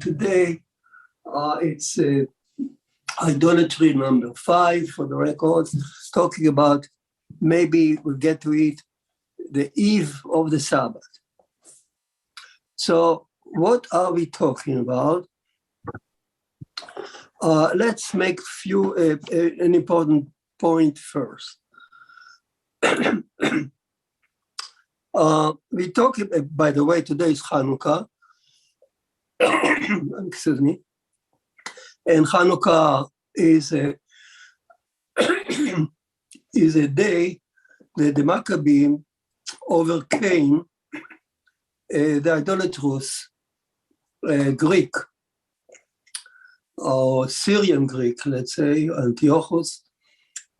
today it's idolatry number 5 for the records, talking about maybe we'll get to it, the eve of the Sabbath. So what are we talking about? Let's make an important point first. We talk, by the way, today is Hanukkah. Excuse me. And Hanukkah is a day that the Maccabees overcame the idolatrous Greek or Syrian Greek, let's say, Antiochus.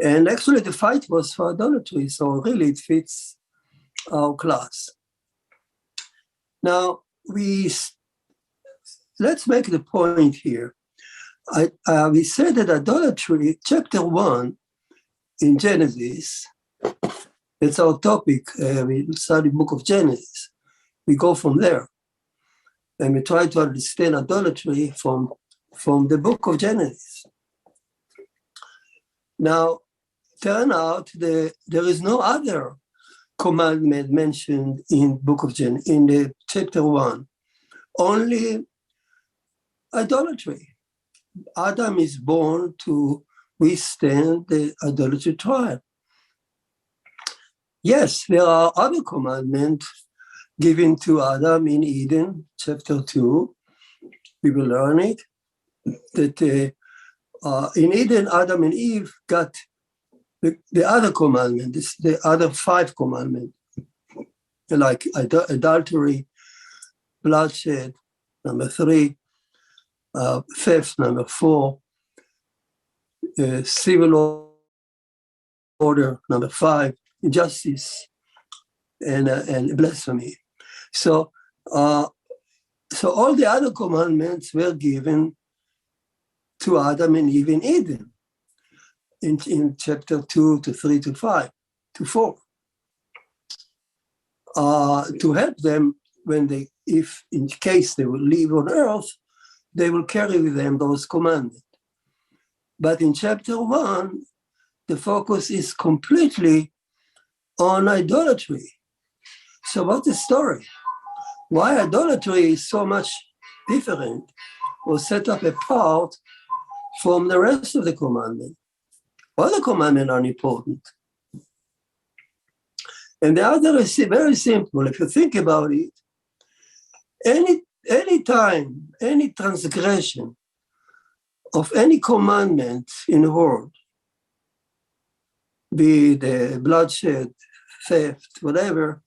And actually the fight was for idolatry, so really it fits our class. Now, let's make the point here. We said that idolatry, chapter 1 in Genesis, it's our topic. We study the book of Genesis. We go from there. And we try to understand idolatry from the book of Genesis. Now, turn out there is no other commandment mentioned in book of Genesis, in the chapter 1. Only idolatry. Adam is born to withstand the idolatry trial. Yes, there are other commandments given to Adam in Eden, chapter 2. We will learn it. That in Eden, Adam and Eve got the other commandment, the other 5 commandments, like adultery, bloodshed, number 3, theft, number 4, civil order, number 5, injustice, and blasphemy. So all the other commandments were given to Adam and Eve in Eden, in chapter 2 to 3 to 5 to 4, to help them when if in case they will live on earth, they will carry with them those commandments. But in chapter 1, the focus is completely on idolatry. So what's the story? Why idolatry is so much different or set up apart from the rest of the commandment? All the commandments are important. And the other is very simple. If you think about it, any time, any transgression of any commandment in the world, be the bloodshed, theft, whatever,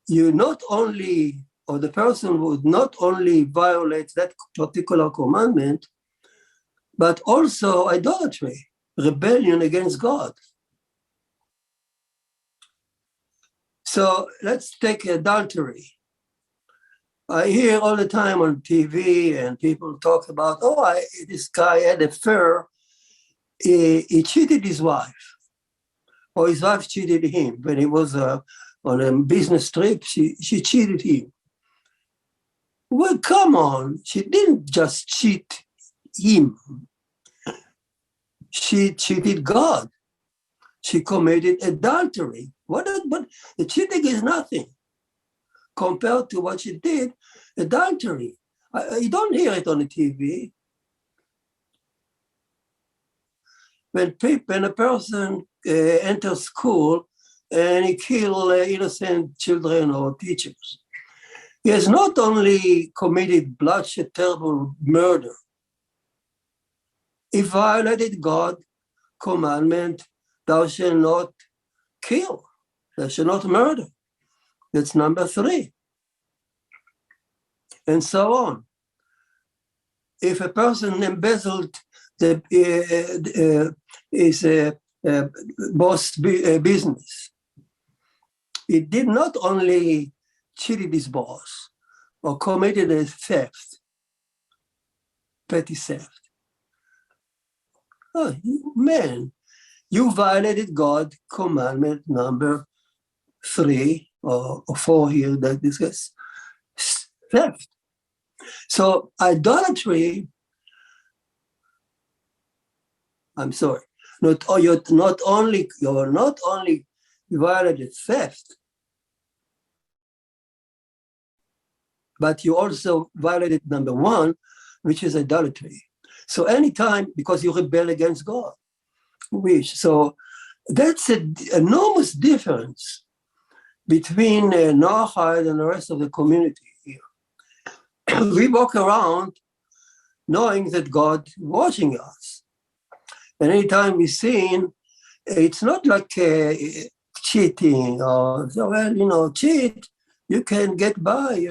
you not only, or the person would not only violate that particular commandment, but also idolatry, rebellion against God. So let's take adultery. I hear all the time on TV and people talk about, this guy had an affair, he cheated his wife, or his wife cheated him. When he was on a business trip, she cheated him. Well, come on, she didn't just cheat him. She cheated God. She committed adultery. But the cheating is nothing compared to what she did, adultery. You don't hear it on the TV. When a person enters school and he kills innocent children or teachers, he has not only committed bloodshed, terrible murder, he violated God's commandment, thou shalt not kill, thou shalt not murder. That's number 3. And so on. If a person embezzled his boss business, he did not only cheated his boss or committed a theft, petty theft. Oh, man, you violated God's commandment number 3 or 4 here that discuss theft. So idolatry, I'm sorry, you're not only violated theft, but you also violated number one, which is idolatry. So anytime, because you rebel against God, so that's an enormous difference between Noahide and the rest of the community here. We walk around knowing that God is watching us. And anytime we sin, it's not like cheating or, well, cheat, you can get by,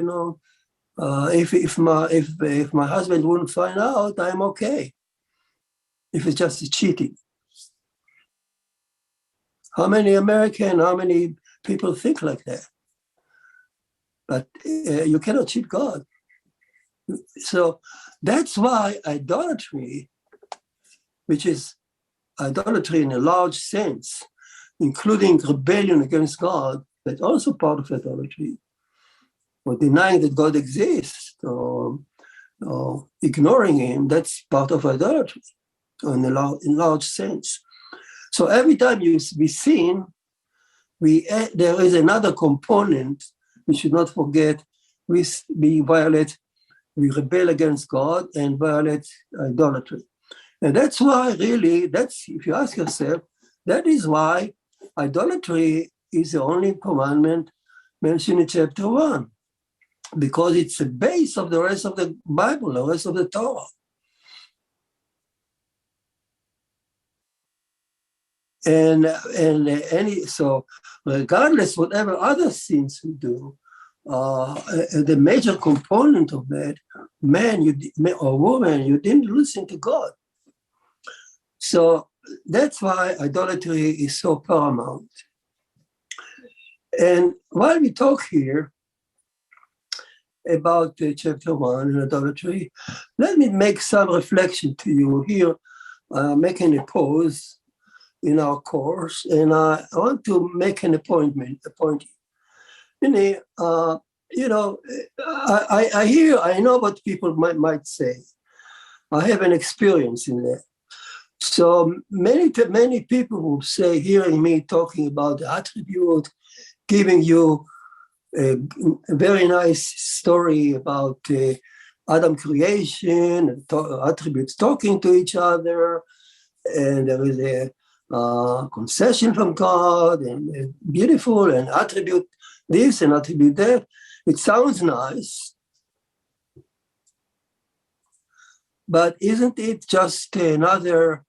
if my husband wouldn't find out, I'm okay. If it's just cheating. How many people think like that? But you cannot cheat God. So that's why idolatry, which is idolatry in a large sense, including rebellion against God, that's also part of idolatry, or denying that God exists, or ignoring him, that's part of idolatry in large sense. So every time we sin, there is another component we should not forget. We rebel against God and violate idolatry. And that's why, really, if you ask yourself, that is why idolatry is the only commandment mentioned in chapter 1, because it's the base of the rest of the Bible, the rest of the Torah. So regardless whatever other sins we do, the major component of that, man or woman, you didn't listen to God. So that's why idolatry is so paramount. And while we talk here about chapter 1 in idolatry, let me make some reflection to you here, making a pause in our course, and I want to make a point. I know what people might say. I have an experience in that. So many people will say, hearing me talking about the attribute, giving you a very nice story about Adam creation, and attributes talking to each other, and there is a concession from God, and beautiful, and attribute this and attribute that. It sounds nice, but isn't it just another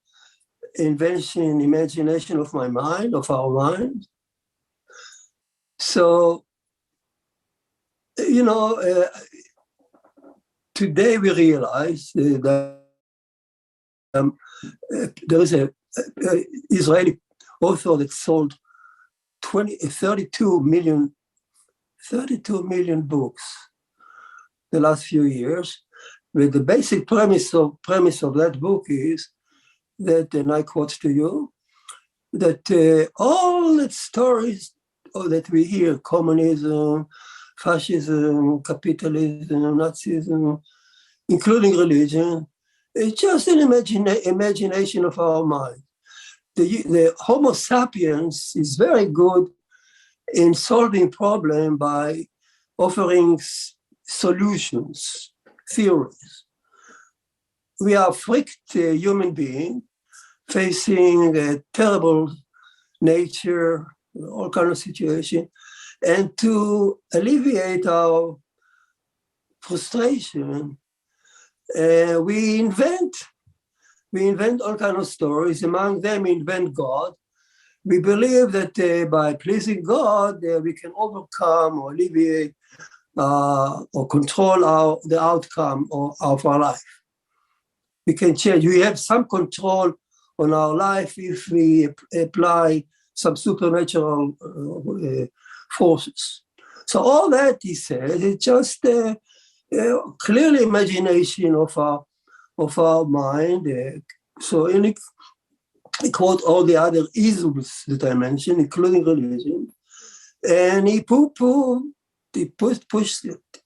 imagination of my mind, of our mind? So, today we realize that there is a Israeli author that sold 32 million books the last few years. But the basic premise of that book is that, and I quote to you, that all the stories that we hear, communism, fascism, capitalism, Nazism, including religion, it's just an imagination of our mind. The Homo sapiens is very good in solving problems by offering solutions, theories. We are freaked human beings facing a terrible nature, all kind of situation, and to alleviate our frustration, we invent all kind of stories. Among them, invent God. We believe that by pleasing God, we can overcome or alleviate or control the outcome of our life. We can change. We have some control on our life if we apply some supernatural forces. So all that, he says, it's just clearly imagination of our mind. So he quote all the other isms that I mentioned, including religion, and he pushed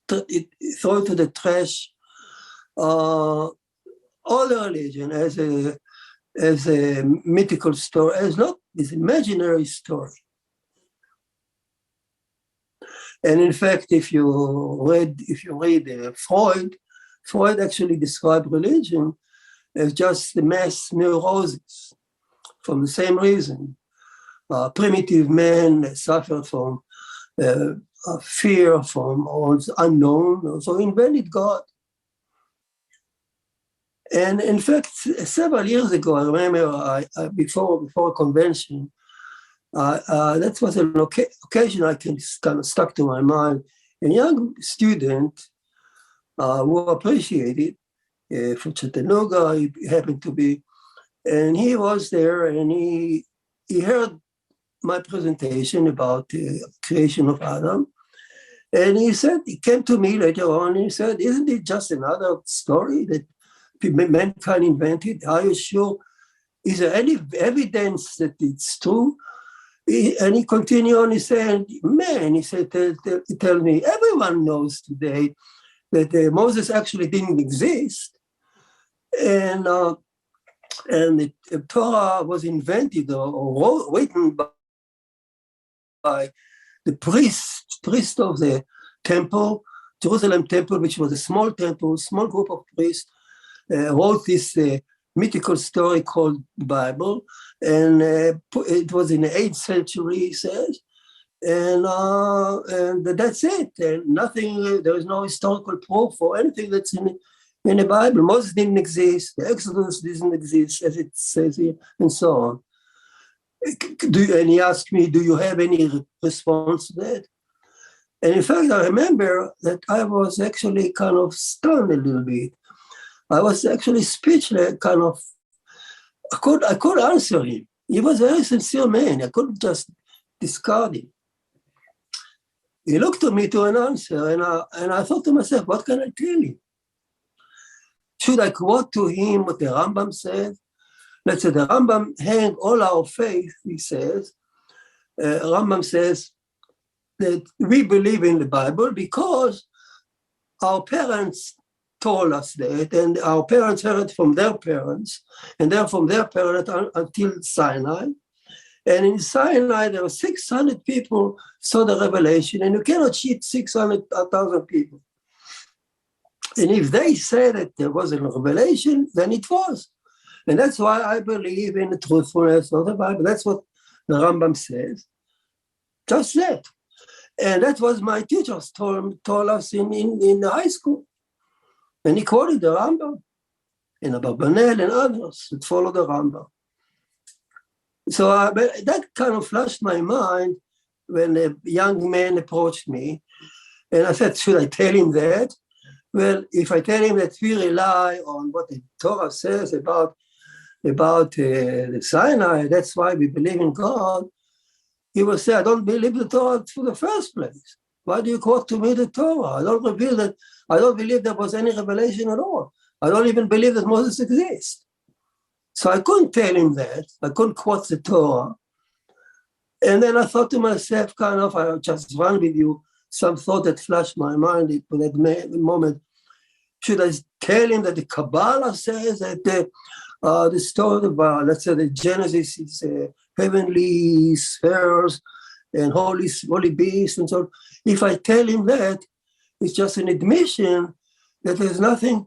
throw to the trash all the religion as a mythical story, as not this imaginary story. And in fact, if you read Freud actually described religion as just the mass neurosis from the same reason. Primitive men suffered from fear, from all the unknown, so invented God. And in fact, several years ago, I remember before a convention, that was an occasion I can kind of stuck to my mind. A young student who appreciated from Chattanooga, he happened to be, and he was there, and he heard my presentation about the creation of Adam, and he came to me later on, and he said, "Isn't it just another story that mankind invented? Are you sure? Is there any evidence that it's true?" And he continued on, he said, "Man," he said, tell me, everyone knows today that Moses actually didn't exist. And the Torah was invented or written by the priest of the temple, Jerusalem temple, which was a small temple, small group of priests, wrote this mythical story called Bible, and it was in the 8th century, he says, and that's it. And nothing. There is no historical proof for anything that's in the Bible. Moses didn't exist. The Exodus didn't exist, as it says here, and so on. And he asked me, "Do you have any response to that?" And in fact, I remember that I was actually kind of stunned a little bit. I was actually speechless, kind of. I could answer him. He was a very sincere man. I couldn't just discard him. He looked to me to an answer, and I thought to myself, what can I tell him? Should I quote to him what the Rambam says? Let's say the Rambam hang all our faith, he says. Rambam says that we believe in the Bible because our parents told us that, and our parents heard from their parents, and then from their parents until Sinai. And in Sinai, there were 600 people saw the revelation, and you cannot cheat 600,000 people. And if they say that there was a revelation, then it was. And that's why I believe in the truthfulness of the Bible. That's what the Rambam says. Just that. And that was my teachers told us in the high school. And he quoted the Rambam, and Abarbanel and others that follow the Rambam. So that kind of flashed my mind when a young man approached me. And I said, should I tell him that? Well, if I tell him that we rely on what the Torah says about the Sinai, that's why we believe in God, he will say, I don't believe the Torah for the first place. Why do you quote to me the Torah? I don't believe there was any revelation at all. I don't even believe that Moses exists. So I couldn't tell him that. I couldn't quote the Torah. And then I thought to myself, I just run with you some thought that flashed my mind at that moment. Should I tell him that the Kabbalah says that the story about, let's say, the Genesis is heavenly spheres and holy beasts and so on? If I tell him that, it's just an admission that there's nothing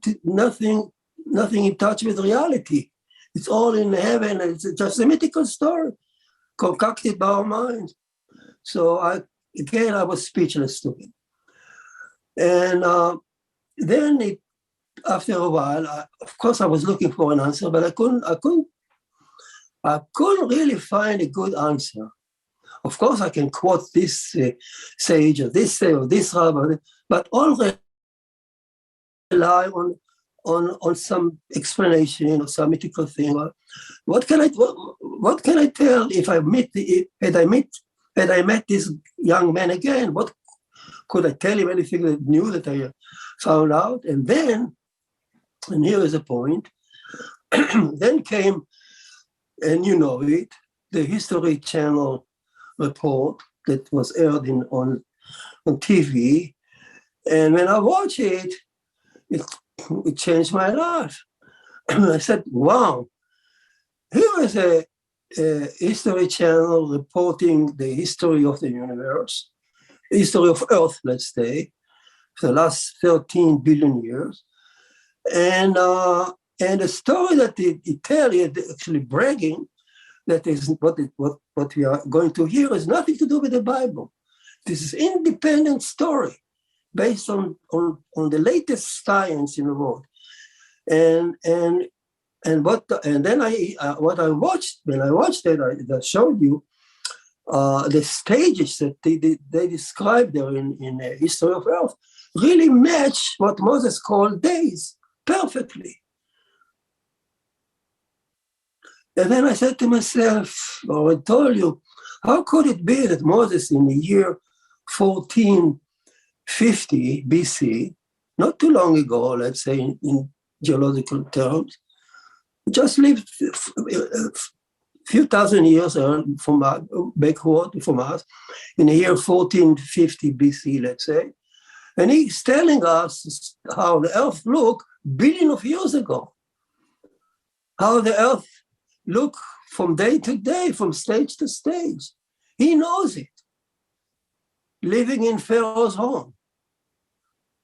in touch with reality. It's all in heaven. It's just a mythical story concocted by our minds. So I was speechless to him. And then after a while, of course, I was looking for an answer, but I couldn't really find a good answer. Of course, I can quote this sage or this rabbi, but all rely on some explanation or some mythical thing. What can I tell if had I met this young man again? What could I tell him anything that new that I found out? And here is a point. Then came, and you know it, the History Channel report that was aired on TV, And when I watched it, it changed my life. I said, wow, here is a history channel reporting the history of the universe, history of Earth, let's say, for the last 13 billion years. And the story that it tells is actually bragging that is what we are going to hear is nothing to do with the Bible. This is independent story based on the latest science in the world. And then what I watched, when I watched it, I showed you the stages that they described there in the history of Earth really match what Moses called days perfectly. And then I said to myself, or I told you, how could it be that Moses in the year 1450 BC, not too long ago, let's say in geological terms, just lived a few thousand years from backward from us, in the year 1450 BC, let's say. And he's telling us how the earth looked billions of years ago, how the earth looked from day to day, from stage to stage. He knows it, living in Pharaoh's home,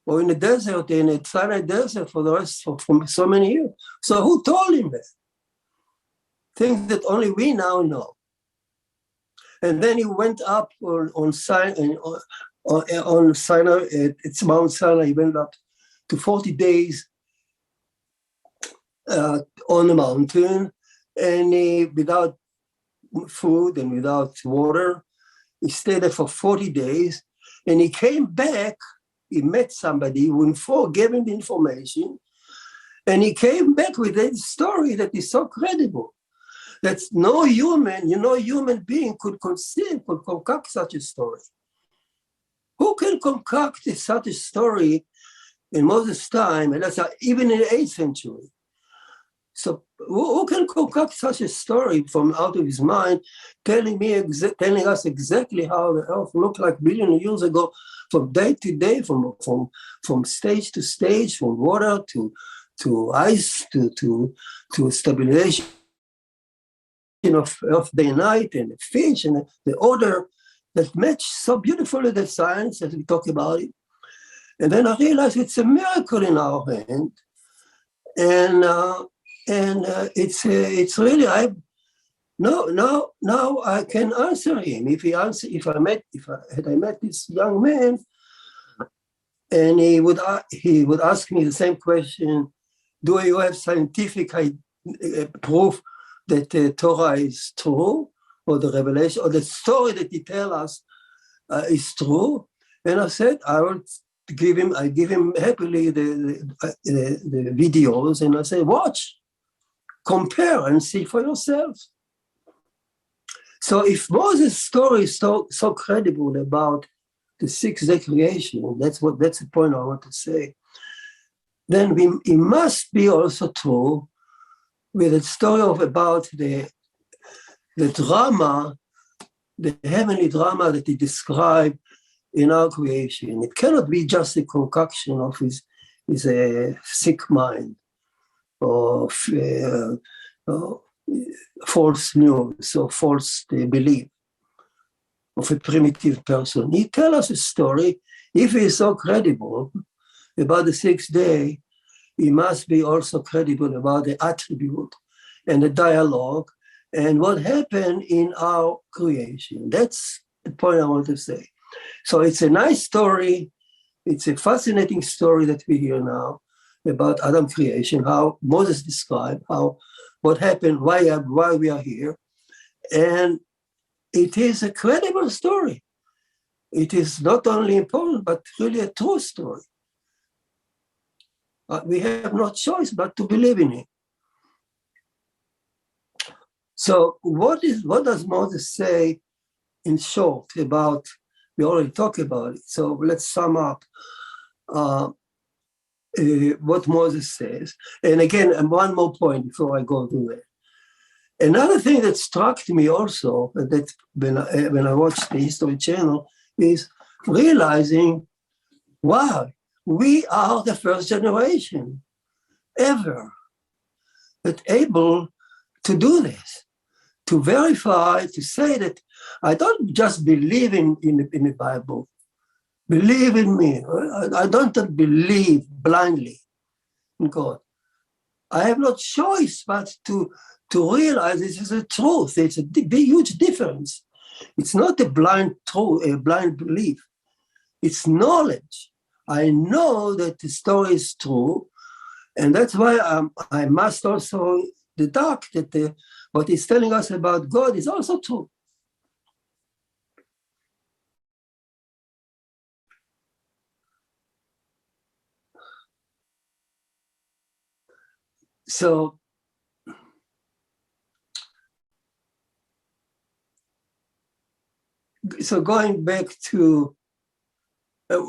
or in the desert, in the Sinai desert for the rest of so many years. So who told him that? Things that only we now know. And then he went up on Sinai, it's Mount Sinai, he went up to 40 days on the mountain, and without food and without water. He stayed there for 40 days, and he came back. He met somebody who gave him the information, and he came back with a story that is so credible that no human being could concoct such a story. Who can concoct such a story in Moses' time, and that's even in the 8th century? So who can concoct such a story from out of his mind, telling us exactly how the earth looked like billions of years ago, from day to day, from stage to stage, from water to ice to stabilization of day and night, and the fish and the order that match so beautifully the science as we talk about it. And then I realized it's a miracle in our hand, and it's really now I can answer him. If I met this young man, and he would ask me the same question: do you have scientific proof that the Torah is true, or the revelation, or the story that he tells us is true? And I said, I give him happily the videos, and I say, watch, compare, and see for yourself. So if Moses' story is so credible about the 6-day creation, that's the point I want to say, then it must be also true with the story about the drama, the heavenly drama that he described in our creation. It cannot be just a concoction of his sick mind, or false news, or false belief of a primitive person. He tells us a story. If he is so credible about the 6th day, he must be also credible about the attribute and the dialogue and what happened in our creation. That's the point I want to say. So it's a nice story. It's a fascinating story that we hear now about Adam creation, how Moses described what happened, why we are here. And it is a credible story. It is not only important, but really a true story. We have no choice but to believe in it. So what does Moses say in short about, we already talked about it, so let's sum up what Moses says. And again, one more point before I go to that. Another thing that struck me also, that when I watched the History Channel, is realizing Why? We are the first generation ever that able to do this, to verify, to say that I don't just believe in the Bible. Believe in me. I don't believe blindly in God. I have no choice but to realize this is a truth. It's a huge difference. It's not a blind truth, a blind belief. It's knowledge. I know that the story is true, and that's why I must also deduct that what he's telling us about God is also true. So going back to,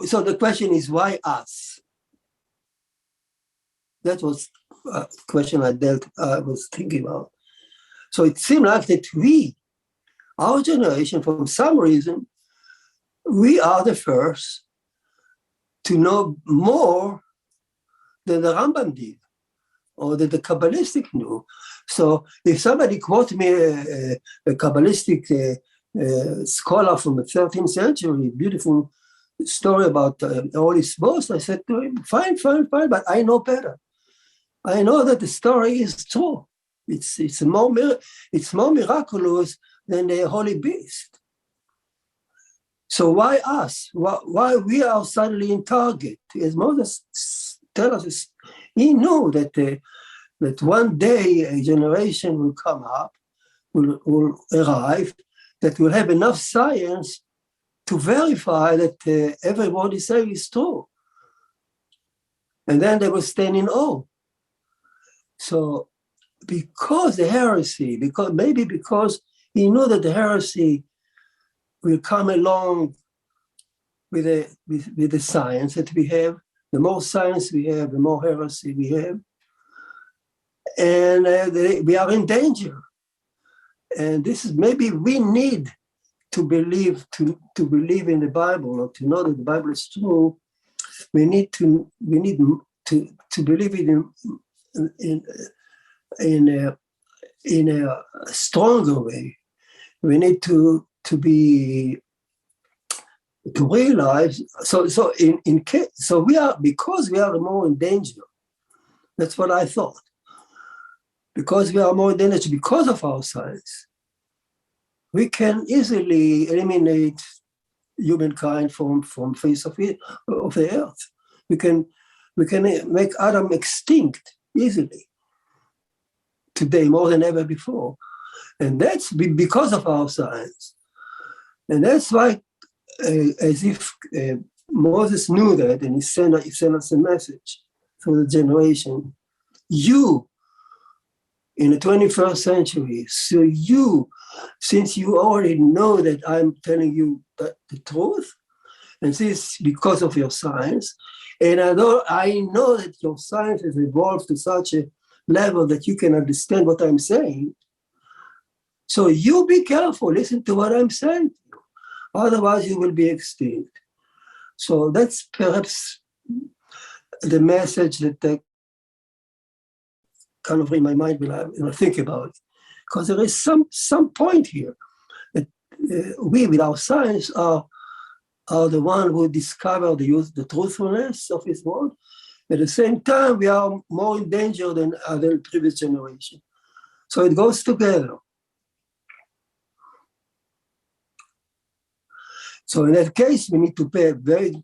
so the question is, why us? That was a question I was thinking about. So it seemed like that our generation, for some reason, we are the first to know more than the Rambam did, or that the Kabbalistic knew. So if somebody quotes me a Kabbalistic scholar from the 13th century, beautiful story about the Holy Spirit, I said to him, fine, but I know better. I know that the story is true. It's more miraculous than the Holy Beast. So why us? Why we are suddenly in target? As Moses tells us, he knew that one day a generation will come up, will arrive, that will have enough science to verify that everybody says is true. And then they will stand in awe. So because the heresy, because he knew that the heresy will come along with the science that we have. The more science we have, the more heresy we have. And we are in danger. And this is, maybe we need to believe in the Bible, or to know that the Bible is true. We need to believe in a stronger way. We need to realize. So we are, because we are more in danger. That's what I thought. Because we are more in danger because of our science, we can easily eliminate humankind from face of the earth. We can make Adam extinct easily today, more than ever before. And that's because of our science. And that's why, as if Moses knew that, and he sent us a message for the generation. You, in the 21st century, so since you already know that I'm telling you the truth, and this because of your science, and I know that your science has evolved to such a level that you can understand what I'm saying. So you be careful, listen to what I'm saying. Otherwise, you will be extinct. So that's perhaps the message that kind of in my mind when I think about it. Because there is some point here that we, with our science, are the one who discover the truthfulness of his word. At the same time, we are more in danger than the previous generation. So it goes together. So in that case, we need to pay very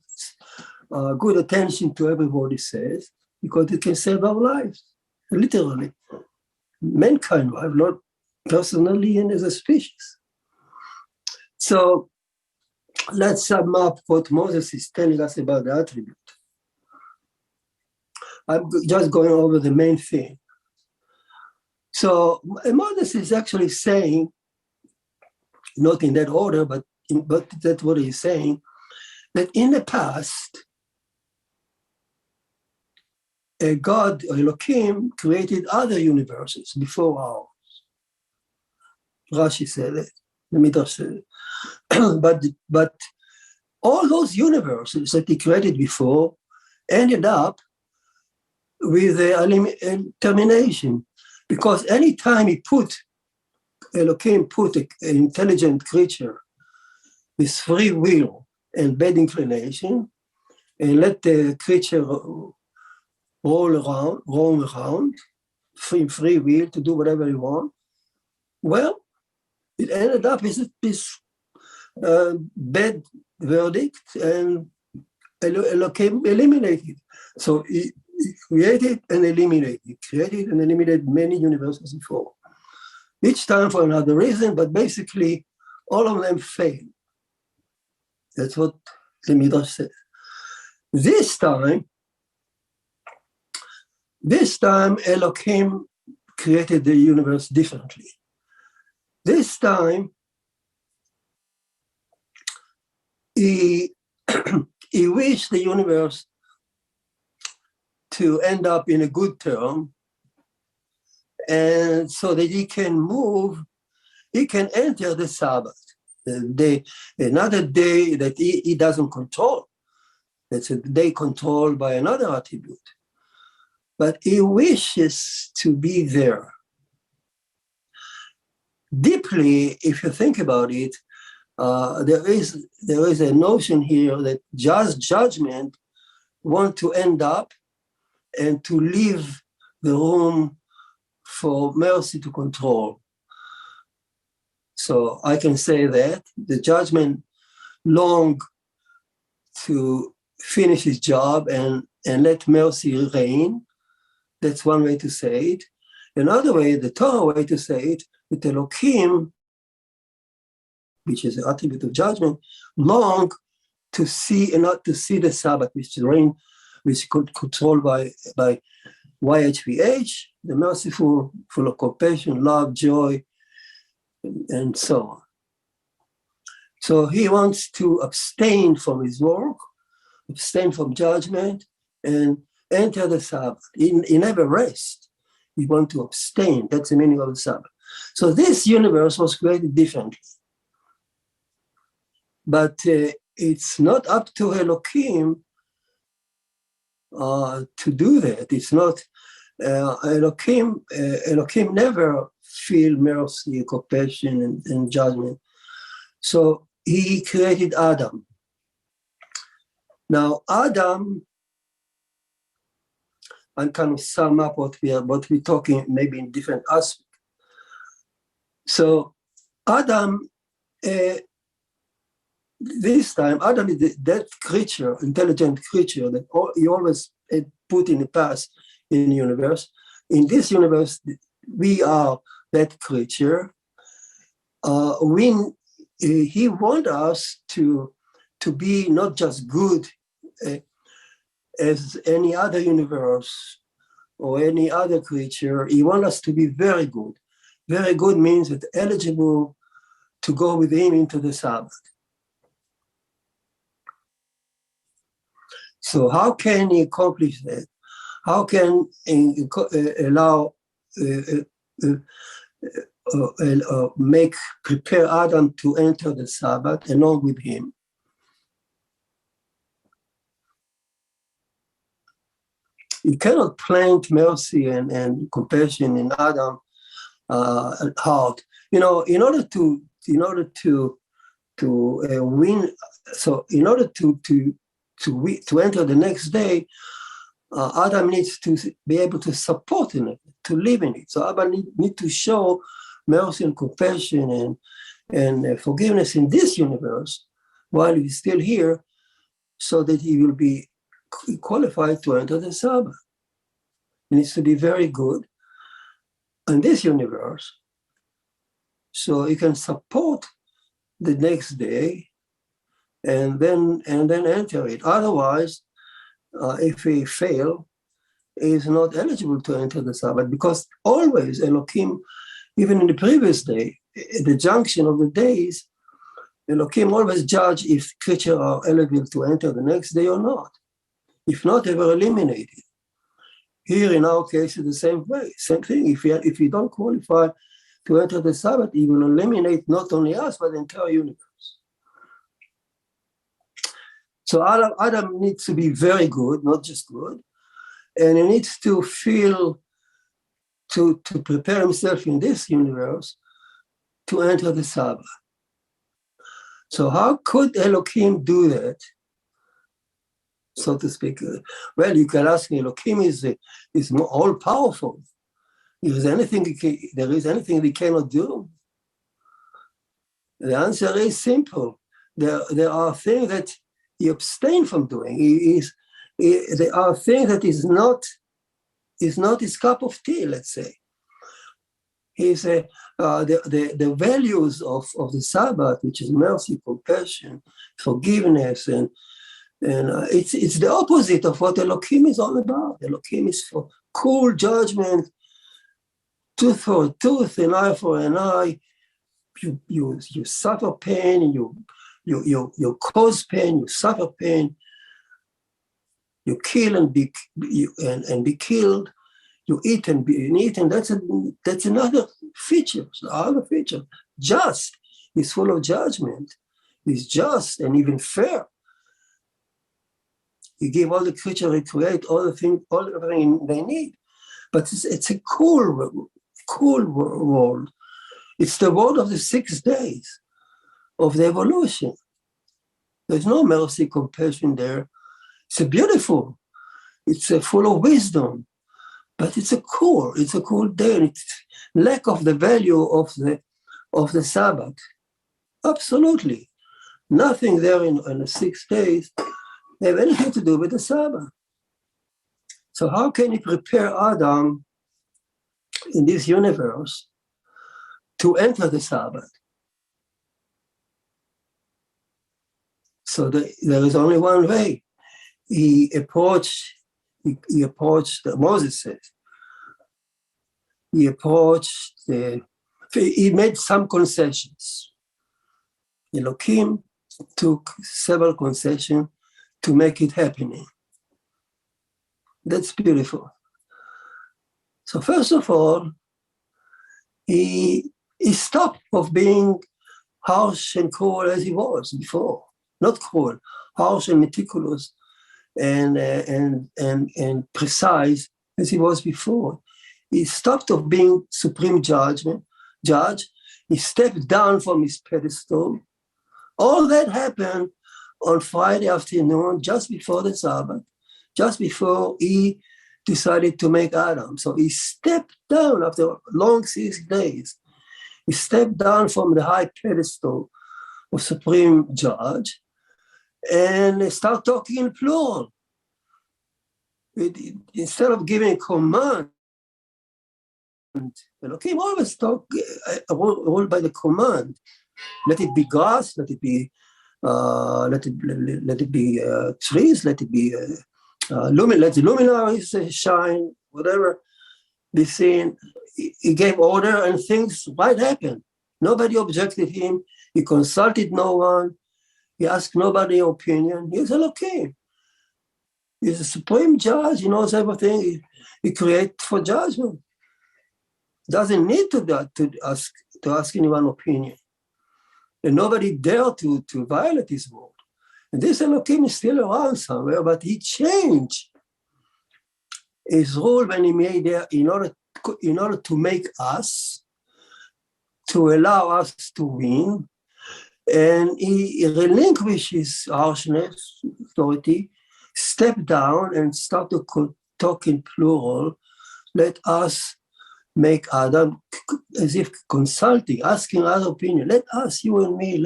good attention to everybody says, because it can save our lives, literally. Mankind life, not personally and as a species. So let's sum up what Moses is telling us about the attribute. I'm just going over the main thing. So Moses is actually saying, not in that order, but that's what he's saying, that in the past, God, or Elohim, created other universes before ours. Rashi said it, the Midrash said it. but all those universes that he created before ended up with a termination, because anytime Elohim put an intelligent creature with free will and bad inclination, and let the creature roam around, free will to do whatever he wants, well, it ended up with this bad verdict, and Elohim eliminated. So he created and eliminated many universes before, each time for another reason, but basically all of them failed. That's what the Midrash says. This time Elohim created the universe differently. This time he wished the universe to end up in a good term, and so that he can enter the Sabbath, another day that he doesn't control. It's a day controlled by another attribute. But he wishes to be there. Deeply, if you think about it, there is a notion here that just judgment want to end up and to leave the room for mercy to control. So I can say that the judgment long to finish his job and let mercy reign. That's one way to say it. Another way, the Torah way to say it, with Elohim, which is an attribute of judgment, long to see and not to see the Sabbath, which is reign, which is controlled by YHVH, the merciful, full of compassion, love, joy, and so on. So he wants to abstain from his work, abstain from judgment, and enter the Sabbath. He never rests. He wants to abstain. That's the meaning of the Sabbath. So this universe was created differently. But it's not up to Elohim to do that. It's not, Elohim never feel mercy, compassion, and judgment. So he created Adam. Now, Adam, I'm kind of sum up what we're talking, maybe in different aspects. So Adam, this time, Adam is that creature, intelligent creature that he always put in the past in the universe. In this universe, we are that creature. He wants us to be not just good as any other universe or any other creature. He wants us to be very good. Very good means that eligible to go with him into the Sabbath. So how can he accomplish that? How can he prepare Adam to enter the Sabbath along with him? You cannot plant mercy and compassion in Adam heart. In order to win. So in order to enter the next day, Adam needs to be able to support in it, to live in it. So Adam needs to show mercy and compassion and forgiveness in this universe while he's still here, so that he will be qualified to enter the Sabbath. He needs to be very good in this universe, so he can support the next day and then enter it. Otherwise, if he fail, he is not eligible to enter the Sabbath, because always Elohim, even in the previous day, at the junction of the days, Elohim always judge if creatures are eligible to enter the next day or not. If not, they were eliminated. Here in our case, it's the same way, same thing. If you don't qualify to enter the Sabbath, he will eliminate not only us, but the entire universe. So Adam needs to be very good, not just good. And he needs to feel, to prepare himself in this universe to enter the Sabbath. So how could Elohim do that, so to speak? Well, you can ask me, Elohim is all powerful. There is anything he cannot do? The answer is simple. There are things that he abstained from doing. There are things that is not his cup of tea, let's say. The values of the Sabbath, which is mercy, compassion, forgiveness, and it's the opposite of what Elohim is all about. Elohim is for cool judgment, tooth for a tooth, an eye for an eye. You suffer pain, you cause pain, you suffer pain, you kill and be killed, you eat and be eaten. That's another feature. Another feature. Just is full of judgment. He's just and even fair. He gave all the creatures he created, all everything they need. But it's a cool world. It's the world of the 6 days of the evolution. There's no mercy, compassion there. It's beautiful. It's full of wisdom. But it's a cool day. And it's lack of the value of the Sabbath. Absolutely. Nothing there in the 6 days have anything to do with the Sabbath. So how can he prepare Adam in this universe to enter the Sabbath? So there is only one way. He approached, Moses says, he made some concessions. Elohim took several concessions to make it happening. That's beautiful. So first of all, he stopped of being harsh and cruel as he was before. Not cruel, harsh and meticulous and precise as he was before. He stopped of being supreme judge. He stepped down from his pedestal. All that happened on Friday afternoon, just before the Sabbath, just before he decided to make Adam. So he stepped down after a long 6 days. He stepped down from the high pedestal of supreme judge and start talking in plural. Instead of giving command, Elohim always talk rule by the command. Let it be grass, let it be trees, let it be let the luminaries shine, whatever be seen. He gave order and things might happen. Nobody objected him. He consulted no one. He asked nobody opinion. He's Elohim. He's a supreme judge. He knows everything. He creates for judgment. Doesn't need to ask anyone opinion. And nobody dared to violate his word. And this Elohim is still around somewhere, but he changed his rule when he made there in order to make us, to allow us to win. And he relinquished his harshness, authority, stepped down and started to talk in plural. Let us make Adam, as if consulting, asking other opinion. Let us, you and me,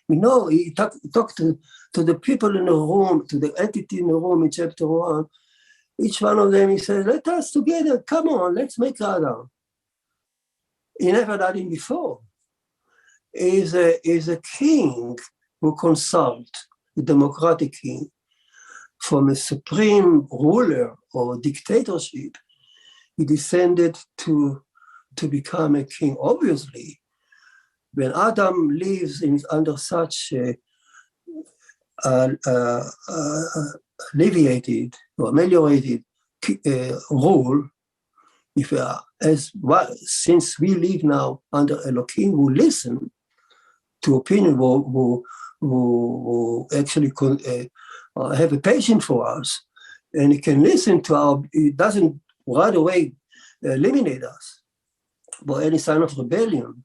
he talked to the people in the room, to the entity in the room in chapter 1. Each one of them, he says, let us together, come on, let's make Adam. He never done it before. Is a king who consults, a democratic king, from a supreme ruler or dictatorship. He descended to become a king. Obviously, when Adam lives under such alleviated or ameliorated rule, since we live now under Elohim who listen to opinion, who actually have a patience for us, and he can listen to our, he doesn't right away eliminate us by any sign of rebellion.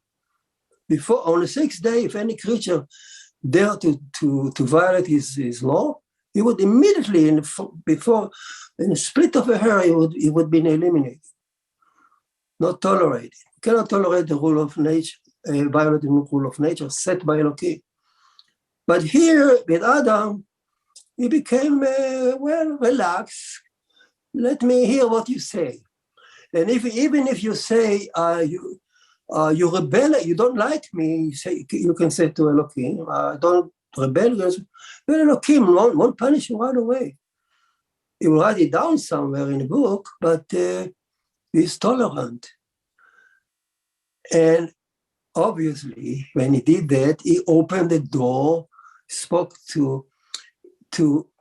Before, on the sixth day, if any creature dare to violate his law, he would immediately, in a split of a hair, he would be eliminated, not tolerated. You cannot tolerate the rule of nature, violating the rule of nature set by Elohim. But here with Adam, he became, relax. Let me hear what you say. And even if you say you rebel, you don't like me, you can say to Elohim, don't rebel. Well, Elohim won't punish you right away. He will write it down somewhere in the book, but he's tolerant. And obviously, when he did that, he opened the door, spoke to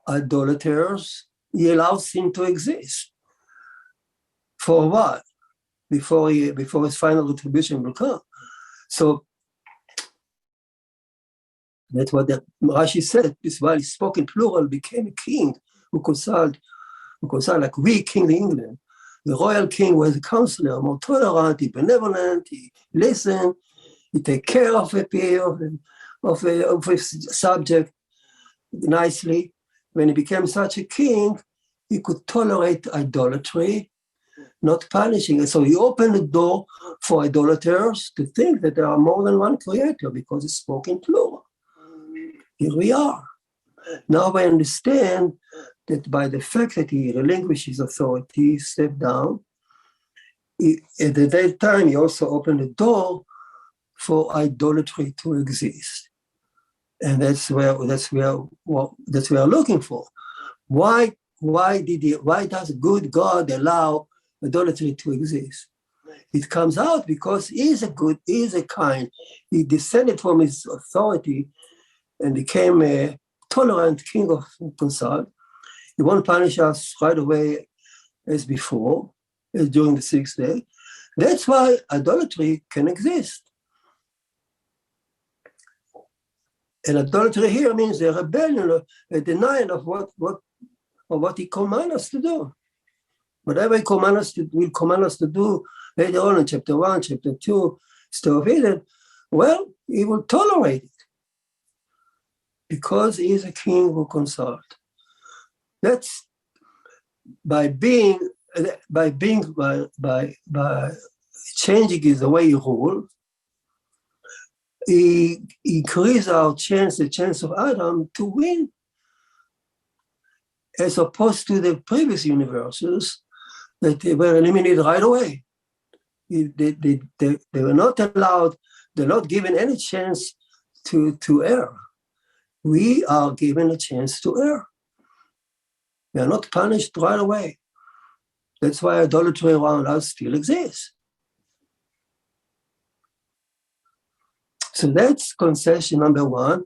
idolaters. He allowed sin to exist. For a while, before his final retribution will come. So that's what Rashi said. This while he spoke in plural, became a king who consulted like we, King of England. The royal king was a counselor, more tolerant, he benevolent, he listened, he take care of a subject nicely. When he became such a king, he could tolerate idolatry, not punishing it. So he opened the door for idolaters to think that there are more than one creator because he spoke in plural. Here we are. Now I understand that by the fact that he relinquished his authority, stepped down, at that time he also opened the door for idolatry to exist. And that's where we're looking for. Why does good God allow idolatry to exist? It comes out because he is a kind. He descended from his authority and became a tolerant king of consult. He won't punish us right away as before, as during the sixth day. That's why idolatry can exist. And idolatry here means a rebellion, a denial of what he commands us to do. Whatever he will command us to do later on in chapter 1, chapter 2, Story of Eden, well, he will tolerate it because he is a king who consults. That's by changing the way he rules, he increased the chance of Adam to win, as opposed to the previous universes that they were eliminated right away. They were not allowed, they're not given any chance to err. We are given a chance to err. We are not punished right away. That's why idolatry around us still exists. So that's concession number one.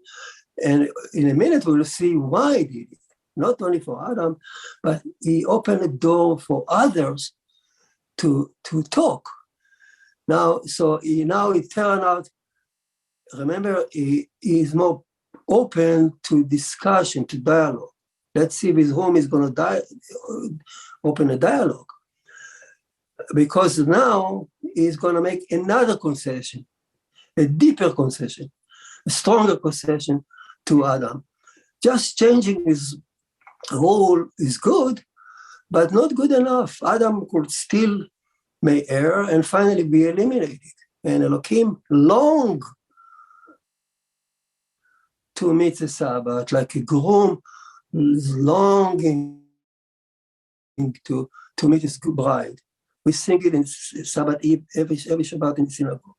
And in a minute, we'll see why he did it. Not only for Adam, but he opened the door for others to talk. Now, it turned out, remember, he is more open to discussion, to dialogue. Let's see if his home is going to open a dialogue. Because now he's going to make another concession, a deeper concession, a stronger concession to Adam. Just changing his role is good, but not good enough. Adam could still may err and finally be eliminated. And Elohim longed to meet the Sabbath, like a groom is longing to meet his bride. We sing it in Sabbath Eve, every Shabbat in the synagogue.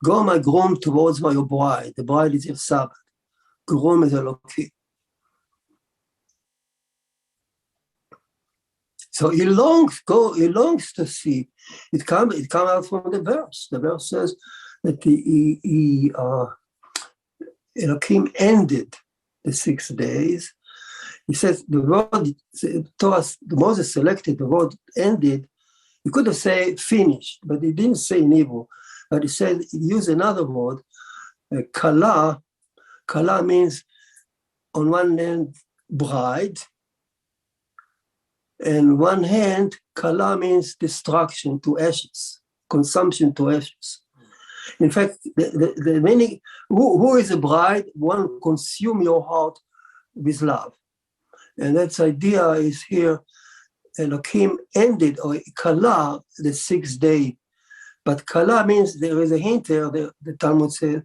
Go, my groom, towards my bride. The bride is your Sabbath. Groom is Elohim. So he longs to see. It comes out from the verse. The verse says that Elohim ended the 6 days. He says the word Torah, Moses selected the word ended. He could have said finished, but he didn't say in Hebrew. But he said he used another word, kala. Kala means on one hand bride. And one hand, kala means destruction to ashes, consumption to ashes. In fact, the meaning, who is a bride? One consume your heart with love. And that idea is here, Elohim ended, or kala, the 6th day. But kala means, there is a hint there, the Talmud says,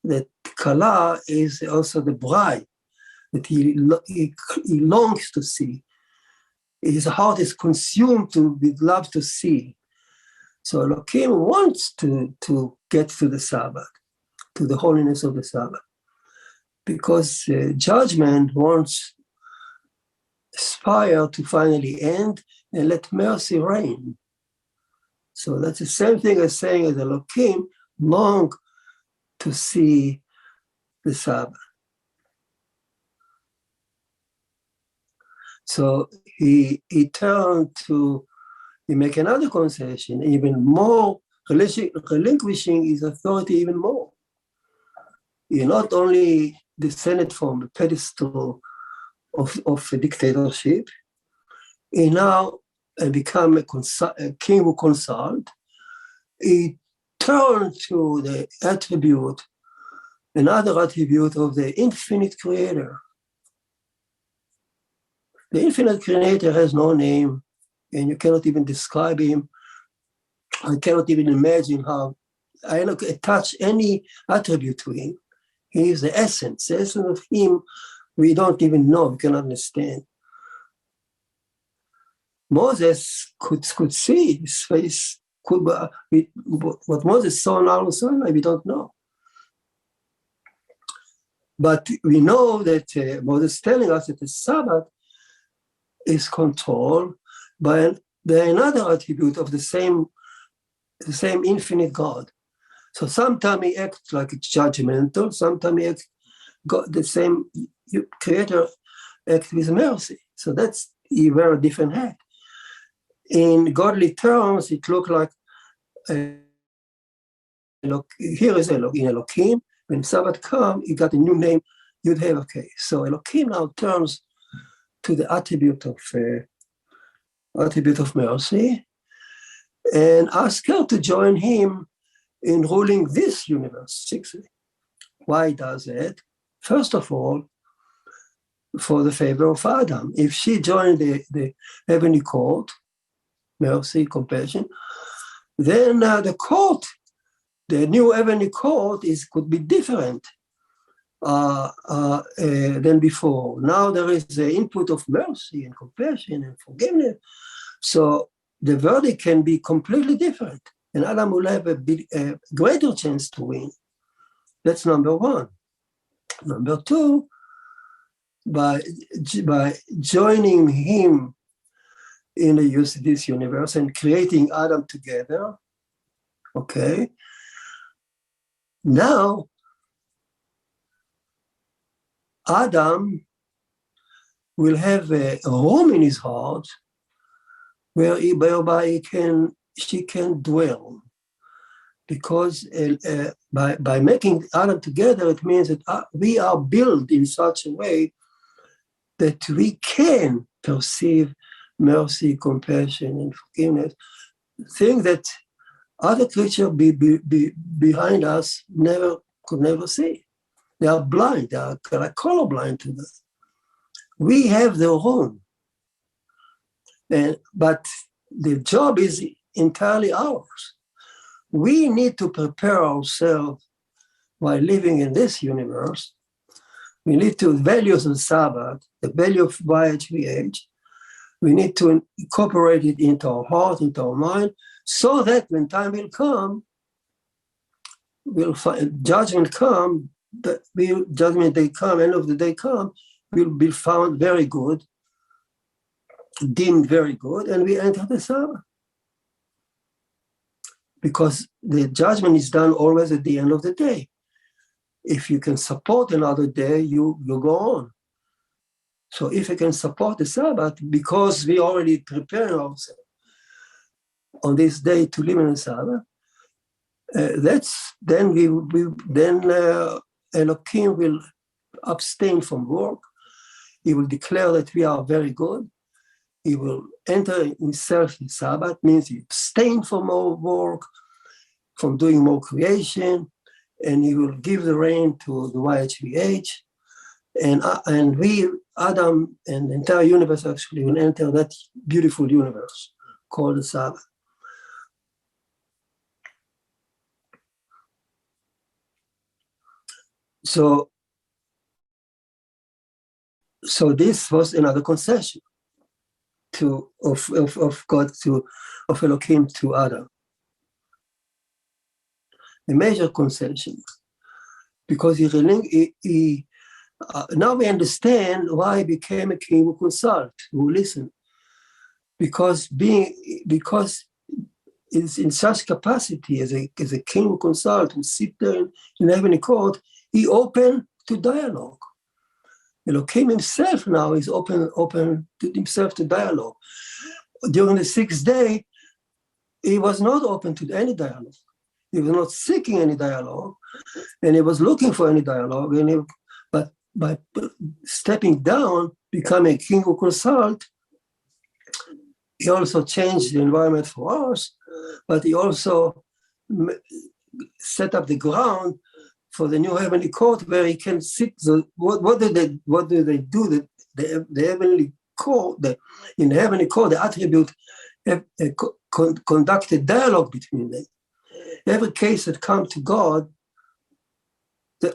that kala is also the bride, that he longs to see. His heart is consumed with love to see. So Elohim wants to get to the Sabbath, to the holiness of the Sabbath, because judgment wants aspire to finally end and let mercy reign. So that's the same thing as saying that Elohim long to see the Sabbath. So he turned to, he make another concession, even more, relinquishing his authority even more. He not only descended from the pedestal of a dictatorship, he now become a king who consult. He turned to the attribute, another attribute of the infinite creator. The infinite creator has no name, and you cannot even describe him. I cannot even imagine how I attach any attribute to him. He is the essence of him we don't even know, we cannot understand. Moses could see his face, what Moses saw now, we don't know. But we know that Moses is telling us that the Sabbath is controlled by another attribute of the same infinite God. So sometimes he acts like it's judgmental, sometimes he acts the same creator acts with mercy. So that's, he wear a different hat. In godly terms, it looked like here is Elohim. When Sabbath comes, he got a new name, Yud-Heh-Vah-Keh. So Elohim now turns to the attribute of mercy and asks her to join him in ruling this universe, 6th. Why does it? First of all, for the favor of Adam. If she joined the heavenly court, mercy, compassion, then the court, the new heavenly court could be different than before. Now there is the input of mercy and compassion and forgiveness. So the verdict can be completely different. And Adam will have a greater chance to win. That's number one. Number two, by joining him in this universe and creating Adam together, okay, now Adam will have a room in his heart whereby she can dwell. Because by making Adam together, it means that we are built in such a way that we can perceive mercy, compassion, and forgiveness, things that other creatures behind us could never see. They are blind, they are colorblind to that. We have the room, but the job is entirely ours. We need to prepare ourselves while living in this universe. We need to value the Sabbath, the value of YHVH. We need to incorporate it into our heart, into our mind, so that when time will come, we'll find judgment come. Judgment day come, end of the day come, will be found very good, deemed very good, and we enter the Sabbath. Because the judgment is done always at the end of the day. If you can support another day, you go on. So if you can support the Sabbath, because we already prepare ourselves on this day to live in the Sabbath, then Elohim will abstain from work He will declare that we are very good. He will enter himself in Sabbath, means he abstain from more work, from doing more creation, and he will give the reign to the YHVH. And we, Adam, and the entire universe actually will enter that beautiful universe called the Sabbath. So this was another concession of God of Elohim to Adam. A major concession, because now we understand why he became a king who consult, who listen. Because is in such capacity as a king who consult, who sit there in heavenly court, he open to dialogue. Elohim himself now is open to himself to dialogue. During the sixth day, he was not open to any dialogue. He was not seeking any dialogue, and he was looking for any dialogue. But by stepping down, becoming a king who consult, he also changed the environment for us, but he also set up the ground for the new heavenly court where he can sit. What do they do? The heavenly court, in the heavenly court, the attribute conducted dialogue between them. Every case that comes to God,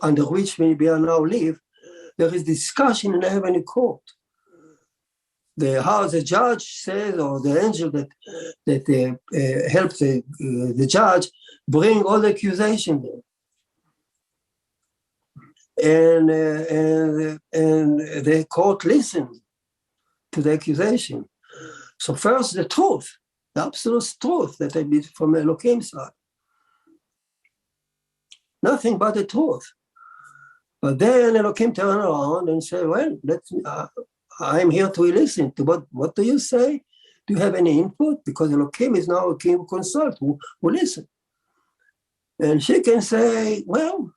under which we are now live, there is discussion in the heavenly court. How the judge says, or the angel that helps the judge bring all the accusation there. And the court listens to the accusation. So first the truth, the absolute truth that I be from Elohim's side. Nothing but the truth. But then Elohim turn around and say, well, I'm here to listen to what do you say? Do you have any input? Because Elohim is now a king who consult, who listen. And she can say, well,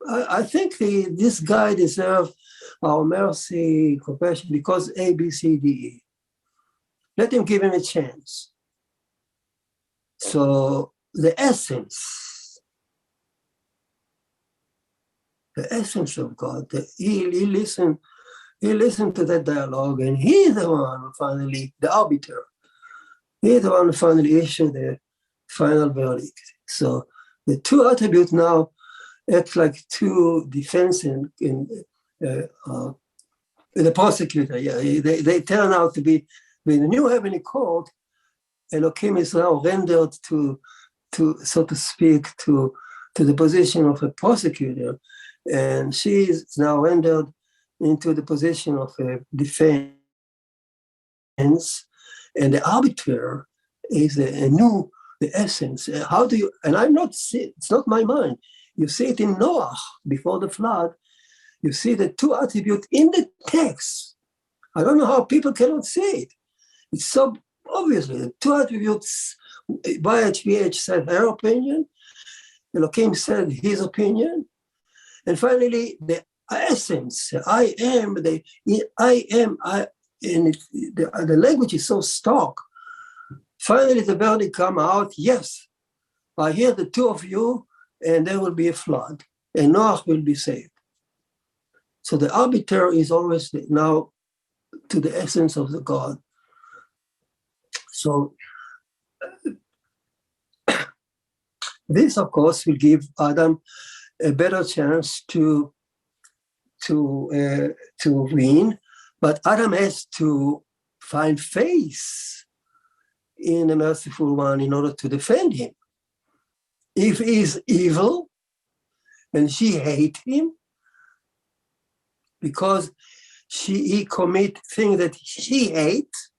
I think this guy deserves our mercy, compassion, because A, B, C, D, E. Let him give him a chance. So the essence of God, he listened to that dialogue, and he's the one who finally, the arbiter, he's the one who finally issued the final verdict. So the two attributes now act like two defense in the prosecutor. Yeah, they turn out to be, with the new heavenly court, Elohim is now rendered to so to speak, to the position of a prosecutor, and she is now rendered into the position of a defense, and the arbiter is the essence. How do you, and it's not my mind. You see it in Noah before the flood. You see the two attributes in the text. I don't know how people cannot see it. It's so obviously the two attributes. YHVH said her opinion, Elohim said his opinion, and finally the essence, I am, and the language is so stark. Finally the verdict come out, yes, I hear the two of you, and there will be a flood, and Noah will be saved. So the arbiter is always now to the essence of the God. So this, of course, will give Adam a better chance to win, but Adam has to find faith in a merciful one in order to defend him. If he is evil and she hates him because he commit things that she hates,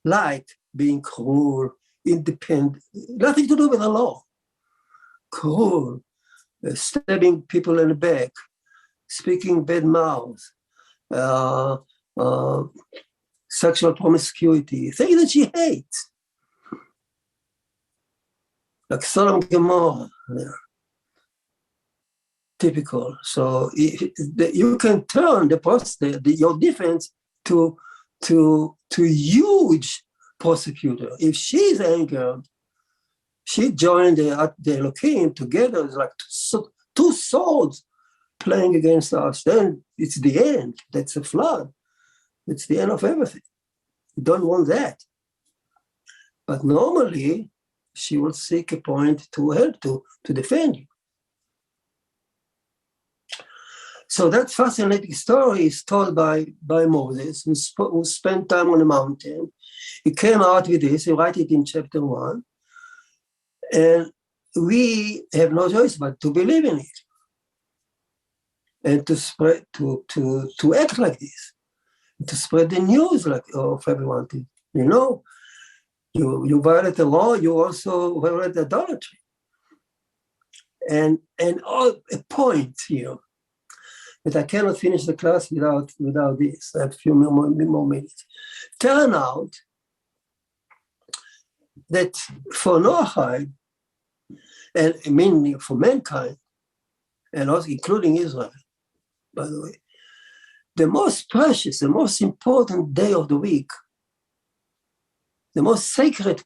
like being cruel, independent, nothing to do with the law, cruel, stabbing people in the back, speaking bad mouth, sexual promiscuity, things that she hates, like Sodom and Gomorrah. typical. So you can turn your defense to huge prosecutor. If she's angered, she joined the Elohim together. It's like two swords playing against us. Then it's the end. That's a flood. It's the end of everything. You don't want that. But normally, she will seek a point to help to defend you. So that fascinating story is told by Moses, who spent time on the mountain. He came out with this. He wrote it in chapter 1. And we have no choice but to believe in it and to spread, to act like this, to spread the news of everyone. You violate the law, you also violate idolatry. And a point here that I cannot finish the class without this. I have a few more minutes. Turn out that for Noahide, and meaning for mankind, and also including Israel, by the way, the most precious, the most important day of the week, the most sacred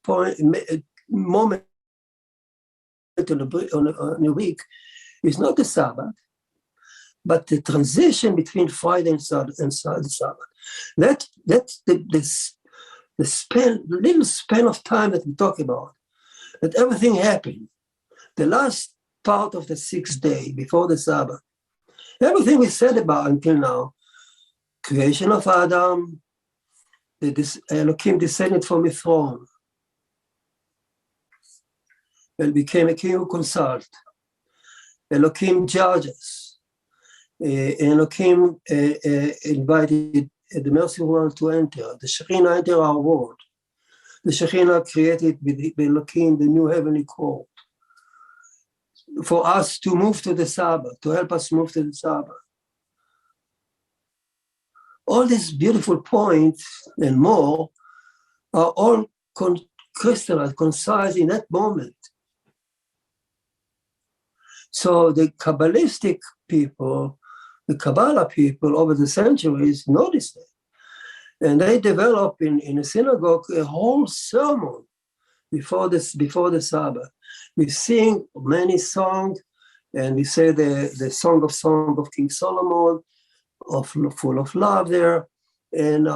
moment on the week is not the Sabbath, but the transition between Friday and Sabbath. That's the little span of time that we talk about, that everything happened. The last part of the 6th day before the Sabbath, everything we said about until now, creation of Adam, Elohim descended from his throne and became a king who consults. Elohim judges. Elohim invited the merciful one to enter. The Shekhinah entered our world. The Shekhinah created with Elohim the new heavenly court for us to move to the Sabbath, to help us move to the Sabbath. All these beautiful points and more are all crystallized, concise in that moment. So the Kabbalistic people, the Kabbalah people over the centuries noticed it. And they developed in a synagogue a whole sermon before the Sabbath. We sing many songs, and we say the Song of King Solomon, full of love there, and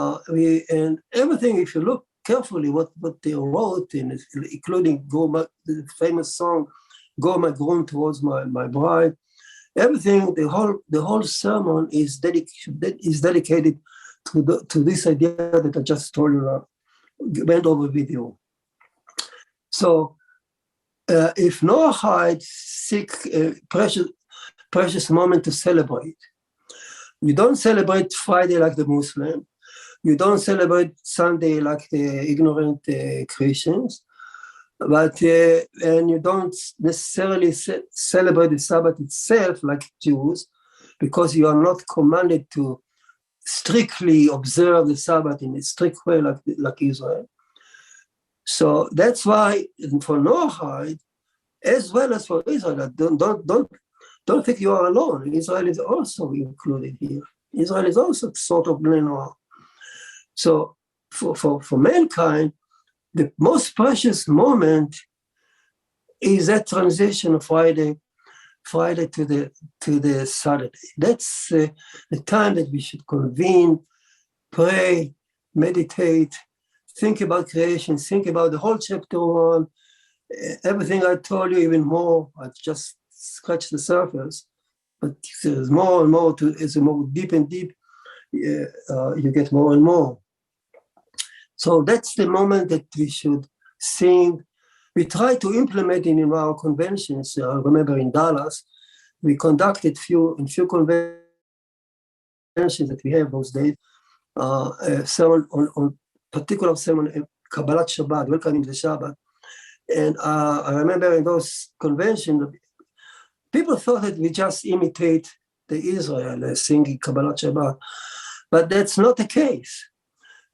everything. If you look carefully, what they wrote, including the famous song, "Go My Groom Towards My Bride," everything. The whole sermon is dedicated to this idea that I just told you, went over with you. So, if Noahide seek a precious moment to celebrate, you don't celebrate Friday like the Muslim. You don't celebrate Sunday like the ignorant Christians. And you don't necessarily celebrate the Sabbath itself like Jews, because you are not commanded to strictly observe the Sabbath in a strict way like Israel. So that's why for Noahide, as well as for Israel, don't think you are alone. Israel is also included here. Israel is also sort of Bnei Noah. So for mankind, the most precious moment is that transition of Friday to the Saturday. That's the time that we should convene, pray, meditate, think about creation, think about the whole chapter 1, everything I told you, even more. I just scratched the surface, but there's more and more as more deep and deep, you get more and more. So that's the moment that we should sing. We try to implement it in our conventions. I remember in Dallas, we conducted few conventions that we have those days, a sermon on particular sermon, Kabbalat Shabbat, welcoming the Shabbat. And I remember in those conventions, people thought that we just imitate the Israel singing Kabbalat Shabbat, but that's not the case.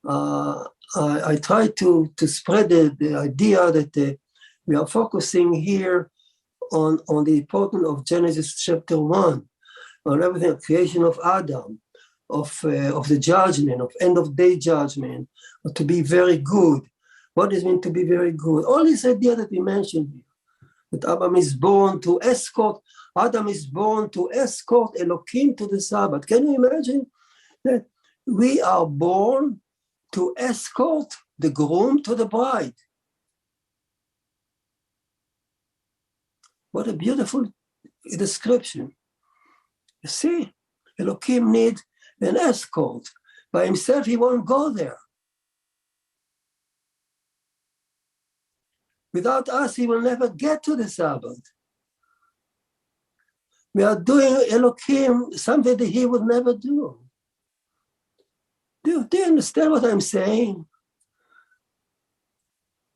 I try to spread the idea that we are focusing here on the importance of Genesis chapter 1, on everything, creation of Adam, of the judgment, of end of day judgment, to be very good. What does it mean to be very good? All this idea that we mentioned here, that Adam is born to escort Elohim to the Sabbath. Can you imagine that we are born to escort the groom to the bride? What a beautiful description. You see, Elohim needs an escort. By himself, he won't go there. Without us, he will never get to the Sabbath. We are doing Elohim something that he would never do. Do you understand what I'm saying?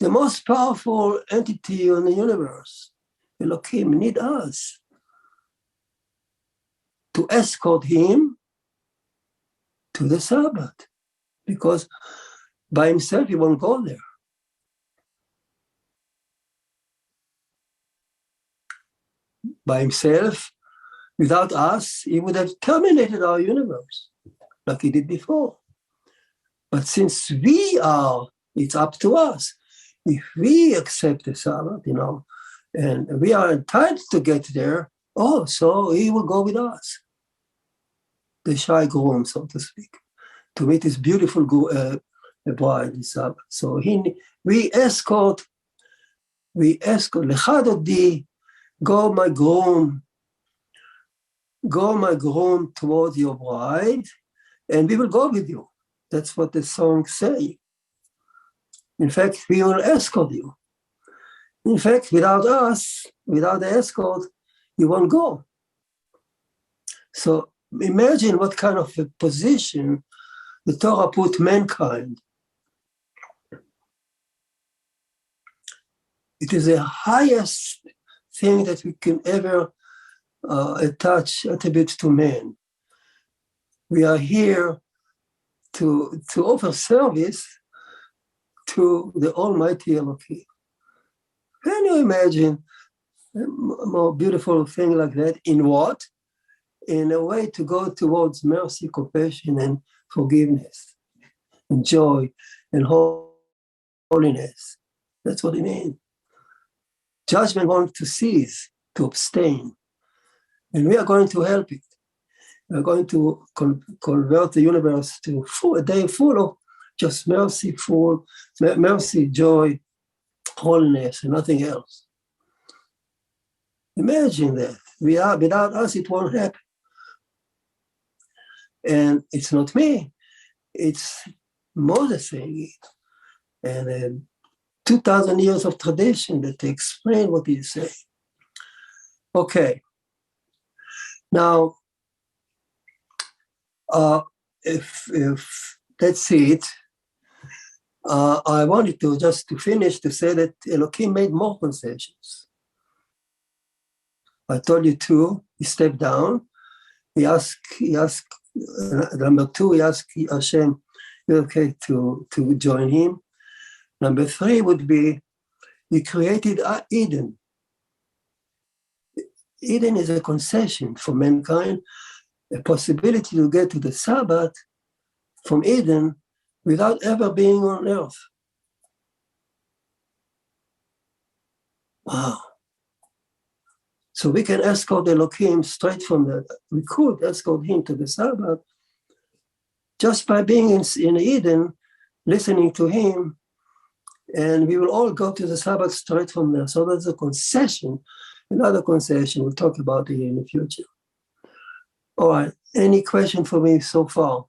The most powerful entity in the universe, Elohim, need us to escort him to the Sabbath, because by himself he won't go there. By himself, without us, he would have terminated our universe like he did before. But since we are, it's up to us. If we accept the Sabbath, and we are entitled to get there, so he will go with us. The shy groom, so to speak, to meet his beautiful bride in Sabbath. So we escort, Lechadodi, go my groom toward your bride, and we will go with you. That's what the song say. In fact, we will escort you. In fact, without us, without the escort, you won't go. So imagine what kind of a position the Torah put mankind. It is the highest thing that we can ever attribute to man. We are here to offer service to the Almighty Elohim. Can you imagine a more beautiful thing like that? In what? In a way to go towards mercy, compassion, and forgiveness, and joy, and holiness. That's what it means. Judgment wants to cease, to abstain. And we are going to help it. We are going to convert the universe to a day full of just mercy, joy, holiness, and nothing else. Imagine that. Without us, it won't happen. And it's not me. It's Moses saying it. And 2,000 years of tradition that explain what he's saying. Okay. Now, if that's it, I wanted to just to finish to say that Elohim made more concessions. I told you two. He stepped down. He asked number two, he asked Hashem, okay, to join him. Number three would be, he created Eden. Eden is a concession for mankind, a possibility to get to the Sabbath from Eden without ever being on earth. Wow. So we can escort Elohim straight from we could escort him to the Sabbath just by being in Eden, listening to him, and we will all go to the Sabbath straight from there. So that's a concession. Another concession, we'll talk about it in the future. All right, any question for me so far?